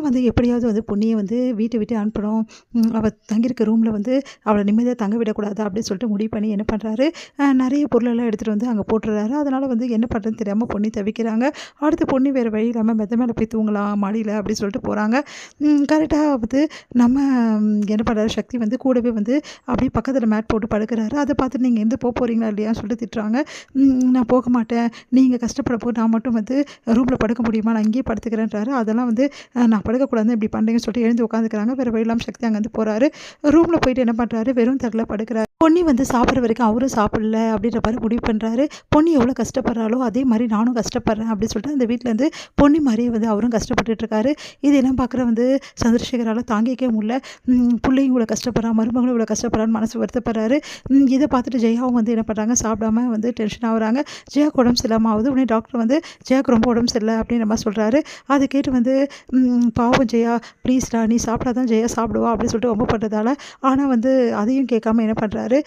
அப்புறம் வந்து எப்படியாவது வந்து பொன்னியை வந்து வீட்டை விட்டு அனுப்பணும், அவள் தங்கியிருக்க ரூமில் வந்து அவளை நிம்மதியாக தங்க விடக்கூடாது அப்படின்னு சொல்லிட்டு முடிவு பண்ணி என்ன பண்ணுறாரு, நிறைய பொருளெல்லாம் எடுத்துகிட்டு வந்து அங்கே போட்டுறாரு. அதனால் வந்து என்ன பண்ணுறதுன்னு தெரியாமல் பொன்னி தவிக்கிறாங்க. அடுத்து பொன்னி வேறு வழி இல்லாமல் மெத்த மேலே போய் தூங்கலாம் மாடியில் அப்படின்னு சொல்லிட்டு போகிறாங்க. கரெக்டாக வந்து நம்ம என்ன பண்ணுறாரு, சக்தி வந்து கூடவே வந்து அப்படியே பக்கத்தில் மேட் போட்டு படுக்கிறாரு. அதை பார்த்துட்டு நீங்கள் எந்த போகிறீங்களா இல்லையான்னு சொல்லிட்டு திட்டுறாங்க. நான் போக மாட்டேன், நீங்கள் கஷ்டப்பட போது நான் மட்டும் வந்து ரூமில் படுக்க முடியுமா, நான் இங்கேயே படுத்துக்கிறேன்றாரு. அதெல்லாம் வந்து நான் படுக்கக்கூடாதுன்னு இப்படி பண்ணுறீங்கன்னு சொல்லிட்டு எழுந்து உட்காந்துக்கிறாங்க. வேறு வழி இல்லாமல் சக்தி அங்கேருந்து போகிறாரு. ரூமில் போயிட்டு என்ன பண்ணுறாரு, வெறும் தரையில் படுக்கிறாரு. பொன்னி வந்து சாப்பிட்ற வரைக்கும் அவரும் சாப்பிடல அப்படின்ற மாதிரி முடிவு பண்ணுறாரு. பொன்னி எவ்வளோ கஷ்டப்படுறாளோ அதே மாதிரி நானும் கஷ்டப்படுறேன் அப்படின்னு சொல்லிட்டு அந்த வீட்டிலேருந்து பொன்னி மாதிரியே வந்து அவரும் கஷ்டப்பட்டுருக்காரு. இதெல்லாம் பார்க்குற வந்து சந்திரசேகரால் தாங்கிக்கவே முடியல. பிள்ளையும் இவ்வளோ கஷ்டப்படுறான், மருமகளும் இவ்வளோ கஷ்டப்படுறான்னு மனசு வருத்தப்படுறாரு. இதை பார்த்துட்டு ஜெயாவும் வந்து என்ன பண்ணுறாங்க, சாப்பிடாம வந்து டென்ஷன் ஆகுறாங்க. ஜெயாவுக்கு உடம்பு சரியில்லாமல் ஆகுது. உடனே டாக்டர் வந்து ஜெயாவுக்கு ரொம்ப உடம்பு சரியில்லை அப்படின்ற மாதிரி சொல்கிறாரு. அதை கேட்டு வந்து பாவம் ஜெயா, ப்ளீஸ்டா நீ சாப்பிட்டா தான் ஜெயா சாப்பிடுவா அப்படின்னு சொல்லிட்டு ரொம்ப பண்ணுறதால, ஆனால் வந்து அதையும் கேட்காம என்ன பண்ணுறாரு,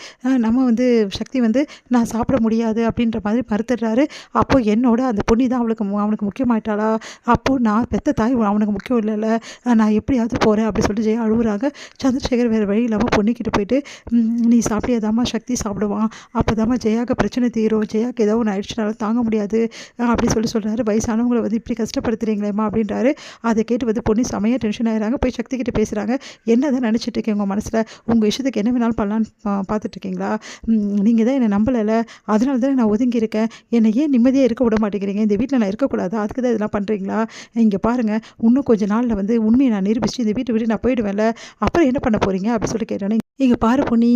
நம்ம வந்து சக்தி வந்து நான் சாப்பிட முடியாது அப்படின்ற மாதிரி மறுத்துடுறாரு. அப்போது என்னோட அந்த பொண்ணி தான் அவனுக்கு முக்கியமாயிட்டாளா, அப்போது நான் பெத்த தாய் அவனுக்கு முக்கியம் இல்லைல்ல, நான் எப்படியாவது போகிறேன் அப்படின்னு சொல்லிட்டு ஜெயா அழுகுறாங்க. சந்திரசேகர் வேறு வழி இல்லாமல் பொண்ணிக்கிட்டு போயிட்டு, நீ சாப்பிட்டியாதாம்மா சக்தி சாப்பிடுவான், அப்போ தாம்மா ஜெயாவுக்கு பிரச்சனை தீரும், ஜெயாவுக்கு ஏதோ ஒன்று ஆயிடுச்சுனால தாங்க முடியாது அப்படின்னு சொல்கிறாரு. வயசானவங்களை வந்து இப்படி கஷ்டப்படுத்துறீங்களேம்மா அப்படின்றாரு. அதை கேட்டு வந்து பொண்ணு செமையாக டென்ஷன் ஆகிறாங்க. போய் சக்தி கிட்ட பேசுகிறாங்க. என்ன தான் நினச்சிட்டு இருக்கீங்க உங்கள் மனசில், உங்கள் இஷ்டத்துக்கு என்ன வேணாலும் பண்ணலான்னு பார்த்துட்ருக்கீங்களா, நீங்கள் தான் என்னை நம்பலை, அதனால தான் நான் ஒதுங்கி இருக்கேன், என்னை ஏன் நிம்மதியாக இருக்க விட மாட்டேங்கிறீங்க, இந்த வீட்டில் நான் இருக்கக்கூடாது, அதுக்கு தான் இதெல்லாம் பண்ணுறீங்களா, இங்கே பாருங்கள் இன்னும் கொஞ்சம் நாளில் வந்து உண்மையை நான் நிரூபித்து இந்த வீட்டை விட்டு நான் போயிடுவேன்ல, அப்புறம் என்ன பண்ண போகிறீங்க அப்படின்னு சொல்லி கேட்டோன்னே, இங்கே பாரு பொன்னி,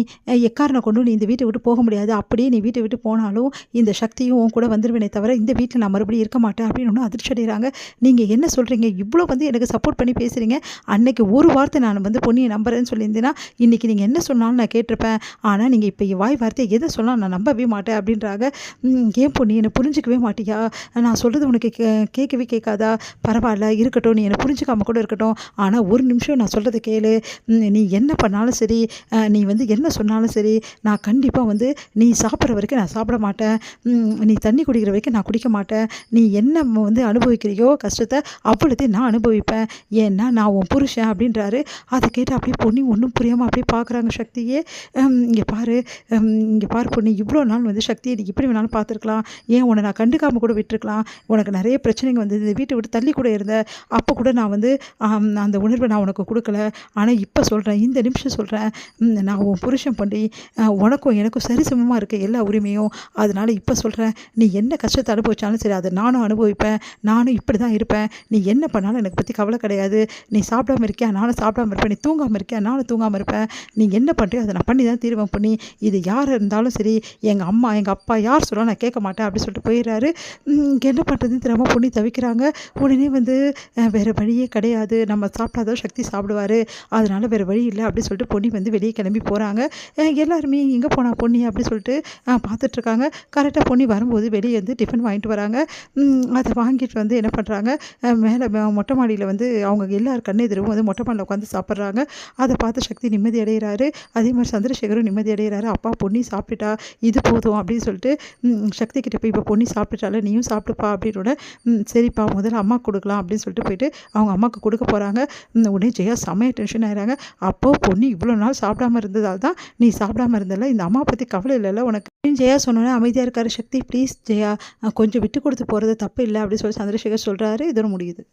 எக்காரனை கொண்டு நீ இந்த வீட்டை விட்டு போக முடியாது, அப்படியே நீ வீட்டை விட்டு போனாலும் இந்த சக்தியும் உன் கூட வந்துடுவேனே தவிர இந்த வீட்டில் நான் மறுபடியும் இருக்க மாட்டேன் அப்படின்னு ஒன்றும் அதிர்ச்சி அடைகிறாங்க. நீங்கள் என்ன சொல்கிறீங்க, இவ்வளோ வந்து எனக்கு சப்போர்ட் பண்ணி பேசுகிறீங்க, அன்னைக்கு ஒரு வார்த்தை நான் வந்து பொன்னியை நம்புறேன்னு சொல்லியிருந்தேன்னா இன்றைக்கி நீங்கள் என்ன சொன்னாலும் நான் கேட்டிருப்பேன், ஆனால் நீங்கள் இப்போ வாய் வார்த்தையை எதை சொன்னால் நான் நம்பவே மாட்டேன் அப்படின்றாங்க. ஏன் பொண்ணு என்னை புரிஞ்சிக்கவே மாட்டியா, நான் சொல்கிறது உனக்கு கேட்கவே கேட்காதா, பரவாயில்ல இருக்கட்டும், நீ என்னை புரிஞ்சிக்காமல் கூட இருக்கட்டும், ஆனால் ஒரு நிமிஷம் நான் சொல்கிறத கேளு, நீ என்ன பண்ணாலும் சரி, நீ வந்து என்ன சொன்னாலும் சரி, நான் கண்டிப்பாக வந்து நீ சாப்பிட்ற வரைக்கும் நான் சாப்பிட மாட்டேன், நீ தண்ணி குடிக்கிற வரைக்கும் நான் குடிக்க மாட்டேன், நீ என்ன வந்து அனுபவிக்கிறியோ கஷ்டத்தை அவ்வளோத்தையும் நான் அனுபவிப்பேன், ஏன்னா நான் உன் புருஷன் அப்படின்றாரு. அதை கேட்டு அப்படியே பொண்ணு ஒன்றும் புரியாமல் அப்படியே பார்க்குறாங்க சக்தியே. இங்கே பாரு பொண்ணு, இவ்வளோ நாள் வந்து சக்தியை நீ இப்படி வேணாலும் பார்த்துருக்கலாம், ஏன் உன்னை நான் கண்டுக்காமல் கூட விட்டுருக்கலாம், உனக்கு நிறைய பிரச்சனைங்க வந்து இந்த வீட்டை விட்டு தள்ளி கூட இருந்த, அப்போ கூட நான் வந்து அந்த உணர்வை நான் உனக்கு கொடுக்கல, ஆனால் இப்போ சொல்கிறேன், இந்த நிமிஷம் சொல்கிறேன், நான் உன் புருஷன் பண்ணி உனக்கும் எனக்கும் சரிசமமாக இருக்க எல்லா உரிமையும், அதனால் இப்போ சொல்கிறேன், நீ என்ன கஷ்டத்தை அனுபவிச்சாலும் சரி அதை நானும் அனுபவிப்பேன், நானும் இப்படி தான் இருப்பேன், நீ என்ன பண்ணாலும் எனக்கு பற்றி கவலை கிடையாது, நீ சாப்பிடாமல் இருக்கியா நானும் சாப்பிடாமல் இருப்பேன், நீ தூங்காமல் இருக்கியா நானும் தூங்காமல் இருப்பேன், நீ என்ன பண்ணுறியோ அதை நான் பண்ணி தான் தீர்வேன் பண்ணி, இது யார் இருந்தாலும் சரி, எங்கள் அம்மா எங்கள் அப்பா யார் சொன்னாலும் நான் கேட்க மாட்டேன் அப்படி சொல்லிட்டு போயிடுறாரு. என்ன பண்ணுறதுன்னு தெரியாமல் பொண்ணு தவிக்கிறாங்க. உடனே வந்து வேறு வழியே கிடையாது, நம்ம சாப்பிட்டாதான் சக்தி சாப்பிடுவார், அதனால் வேறு வழி இல்லை அப்படின்னு சொல்லிட்டு பொண்ணு வந்து வெளியே கிளம்பி போகிறாங்க. எல்லாருமே எங்கே போனா பொண்ணு அப்படி சொல்லிட்டு பார்த்துட்ருக்காங்க. கரெக்டாக பொண்ணு வரும்போது வெளியே வந்து டிஃபன் வாங்கிட்டு வராங்க. அதை வாங்கிட்டு வந்து என்ன பண்ணுறாங்க, மேலே மொட்டை மாடியில் வந்து அவங்க எல்லார் கண்ணு எதிரும் வந்து மொட்டை மாடியில் உட்காந்து சாப்பிட்றாங்க. அதை பார்த்து சக்தி நிம்மதி அடைகிறாரு. அதே மாதிரி சந்திரசேகரும் நிம்மதி அடைகிறாரு. அப்பா பொன்னி சாப்பிட்டுட்டா, இது போதும் அப்படின்னு சொல்லிட்டு சக்தி கிட்ட போய் இப்போ பொன்னி சாப்பிட்டுட்டால நீயும் சாப்பிட்டுப்பா அப்படின்னோட, சரிப்பா முதல்ல அம்மா கொடுக்கலாம் அப்படின்னு சொல்லிட்டு போயிட்டு அவங்க அம்மாவுக்கு கொடுக்க போகிறாங்க. உடனே ஜெயா செம்மையாக டென்ஷன் ஆகிறாங்க. அப்போது பொன்னி இவ்வளோ நாள் சாப்பிடாம இருந்ததால் தான் நீ சாப்பிடாம இருந்தல, இந்த அம்மா பற்றி கவலை இல்லைல்ல உனக்கு அப்படின்னு ஜெயா சொன்னோன்னே அமைதியாக இருக்காரு சக்தி. ப்ளீஸ் ஜெயா, கொஞ்சம் விட்டு கொடுத்து போகிறது தப்பு இல்லை அப்படின்னு சொல்லி சந்திரசேகர் சொல்கிறாரு. இதோட முடியுது.